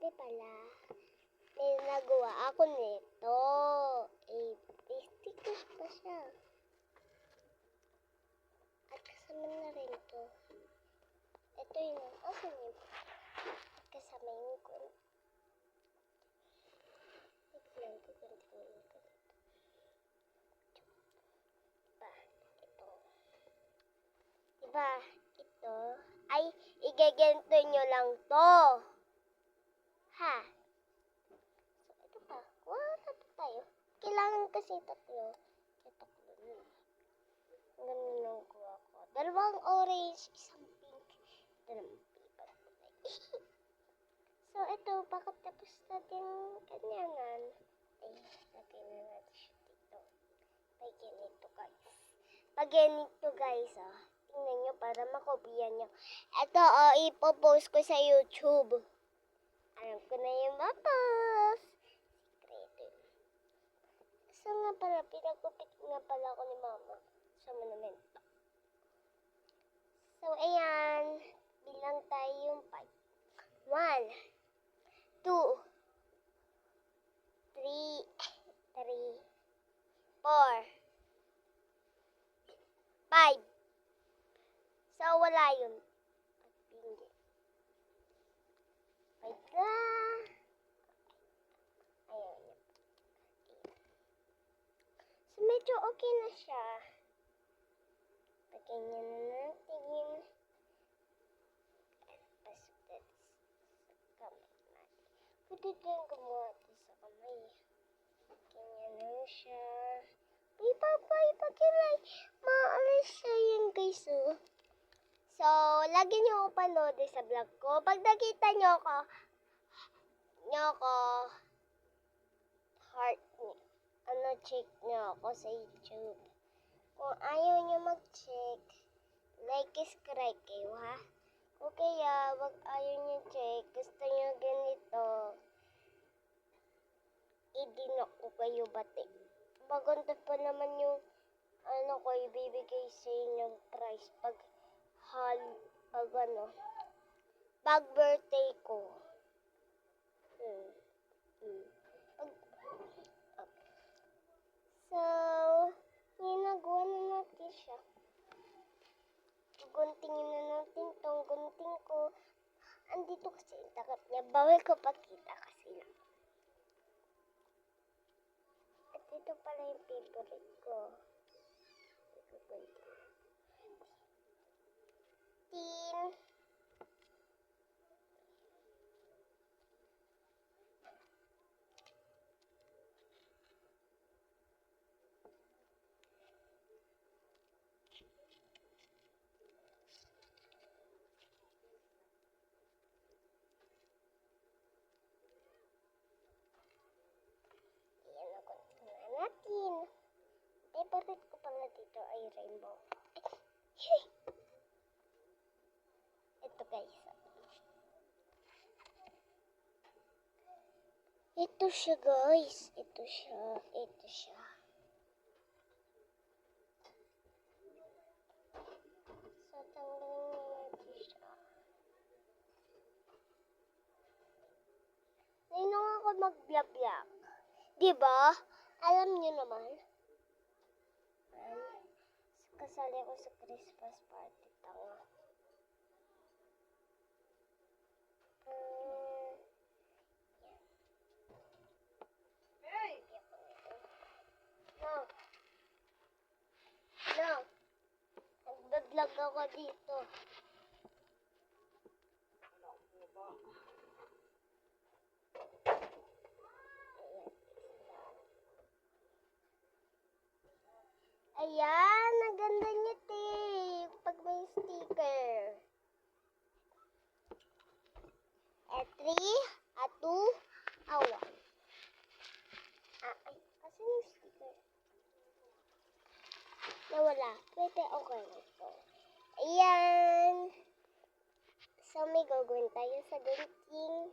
Kasi pala, may nagawa ako nito. Stickers pa siya. At kasama na rin to. Ito yun. Asan yun? Kasama yung ko. Tignan ko. Diba? Ito. Ay, igaganto nyo lang to. Ha? So, ito pa. Tatlo tayo. Kailangan kasi tatlo. Tatlo yun. Ganun lang kuha ko. Dalawang orange, isang pink. Ito naman paper. So, ito. Pagkatapos natin kanyanan. Ay, lagay na natin siya dito. Pag ganito guys, tingnan nyo para makopiyan nyo. Ito, ipopost ko sa YouTube. Alam ko na yung mapost. Sekreto. So nga pala, pinagkupit nga pala ako ni mama sa monumento. So, ayan. Bilang tayo yung 5. 1, 2, 3, 4, 5. So, wala yun. Wait lang. Ayan. So, medyo okay na siya. Pagkanyan na natin. Pasok sa kamay natin. Pwede din gumawa sa kamay. Pagkanyan na siya. Uy, papa, ipakilay. Maalis siya yan, guys, So, lagi niyo ako panood sa vlog ko. Pag nakita niyo ako, heart niyo. Check niyo ako sa YouTube. Kung ayaw niyo mag-check, like, subscribe kayo, ha? O kaya, wag ayaw niyo check, gusto niyo ganito, i-dinok ko kayo bati. Maganda pa naman yung, ko ibibigay sa inyong prize pag birthday ko. So, ginagawa na natin siya. Guntingin na natin tong gunting ko. Andito kasi yung takap niya. Bawal ko pakita kasi lang. At ito pala yung favorite ko. Tin. Natin. Favorite ko pala dito ay rainbow. Ito guys. Ito siya guys. Ito siya. So, tanggalin natin siya. Ngayon ako mag-vlog. Diba? Alam niyo naman. Kasali ako sa Christmas party. Tanga. No. Nag-vlog ako dito. Ayan, ang ganda niya, pag may sticker. 3, 2, 1. Ay, kasi yung sticker. Nawala. Pwede, okay na ito. Ayan. So, may gagawin tayo sa gunting.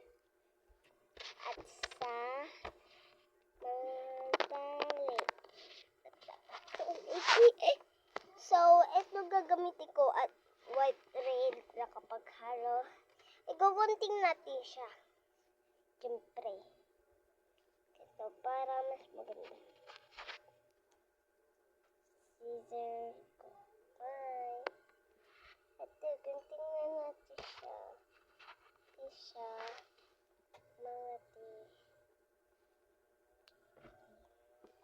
At sa tali. So, ito gagamitin ko at white red na kapag halo. Igugunting natin siya. Siyempre. Ito, para mas maganda. Scissor. Ay. Ito, tingnan natin siya. Ito siya. Mga ti.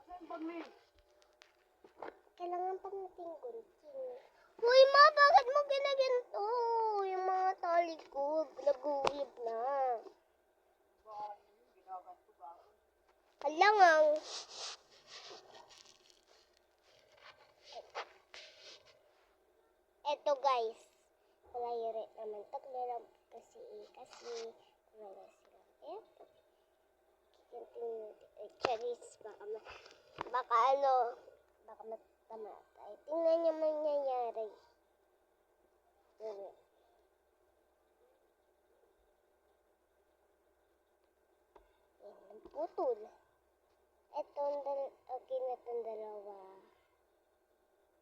Asan bag mo? Kailangan pa natin gunting. Uy, ma, bakit mo ginaganto? Yung mga tali ko, nag-uulib na. Halangang. Eto guys. Malayari naman. Taglalang kasi wala silang cherries. Baka matamatay. Tingnan niyo mangyayari. Yan, putol. Okay na itong dalawa.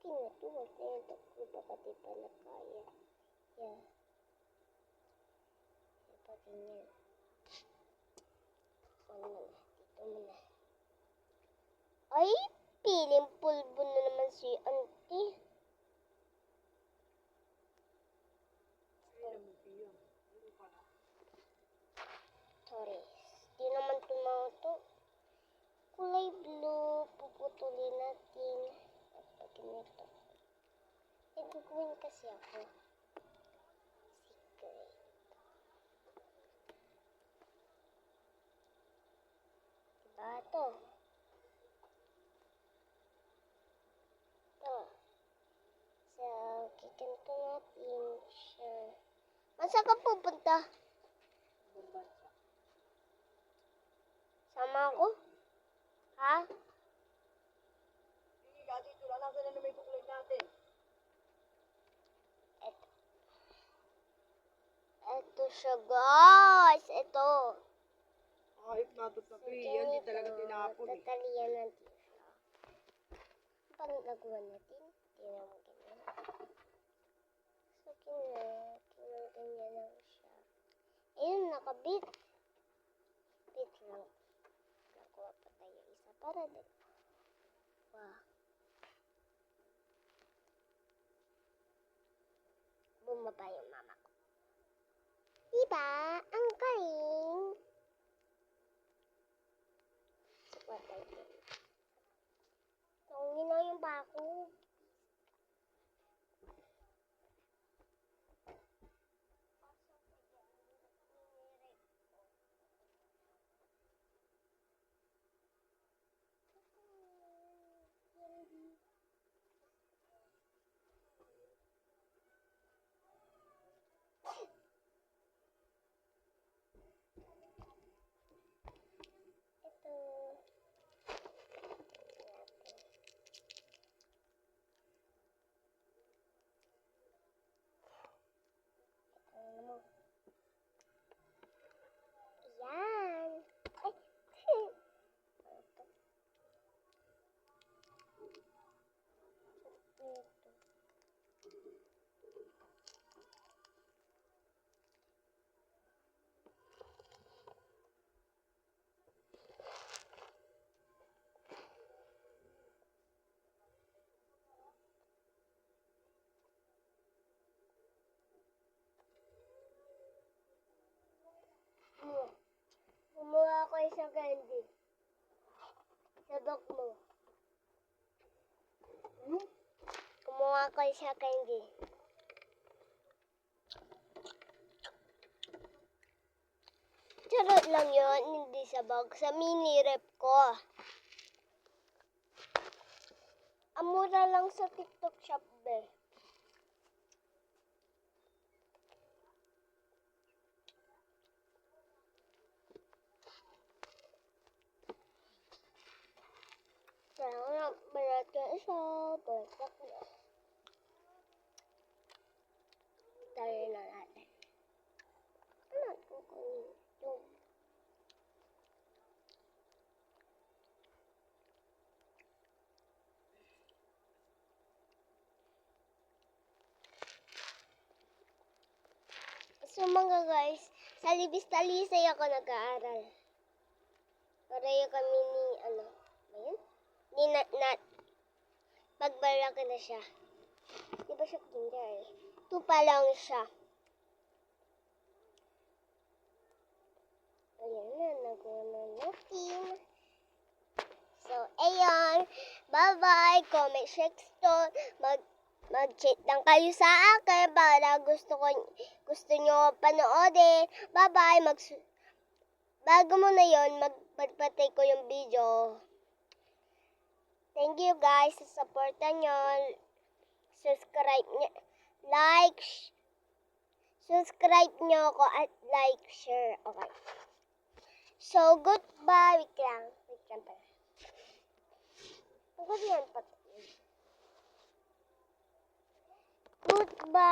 Okay na ito. Huwag na ito. Baka di pala kaya. Yan. Ito ganyan. Ano na. Dito muna. Ay! Piling pulbo na naman si auntie. Sorry. Di naman tumato. Kulay blue. Puputulin natin. At ganito. Gagawin kasi ako. Secret. Diba ito? Ito. So, kikanto natin siya. Masa ka pupunta? Sama ako? Ha? Sige, kasi ito lang sila na may kukulit natin. Ito siya guys. Ito. Kahit natot na ito eh. Yan din talaga tinapon eh. Tatalian natin siya. Paano nagawa natin? Tingnan mo ganyan. So, ganyan lang siya. Ayun, nakabit. Bit lang. Nakuha pa tayo isa para din. Wow. Bumaba yung mama ko. Diba? Ang galing. What I did. Tungin na yung bako. Yan. Ay. Kumuha ako isang candy. Sabak mo. Kumuha ako isang candy. Charot lang yun, hindi sabag. Sa mini rep ko. Ang mura lang sa TikTok shop be. Kaya nga, balat ka isa, balat ka na. Tayo na natin. Ano kukunin? Yung. So mga guys, Sa Libis-Talisay ako nag-aaral. Pareho kami ni, ano, ba yun? Ni Nat. Pagbalaki na siya. Di ba siya kinder? 2 pa lang siya. Ayan na, natin. So, ayun. Bye-bye. Comment section. Mag-chat lang kayo sa akin para gusto nyo panoodin. Bye-bye. Bago mo na yun, magpatay ko yung video. Thank you guys sa supportan nyo. Subscribe nyo. Subscribe nyo ako at like, share. Okay. So, goodbye. Wait lang pala. Ang ganyan pa. Goodbye.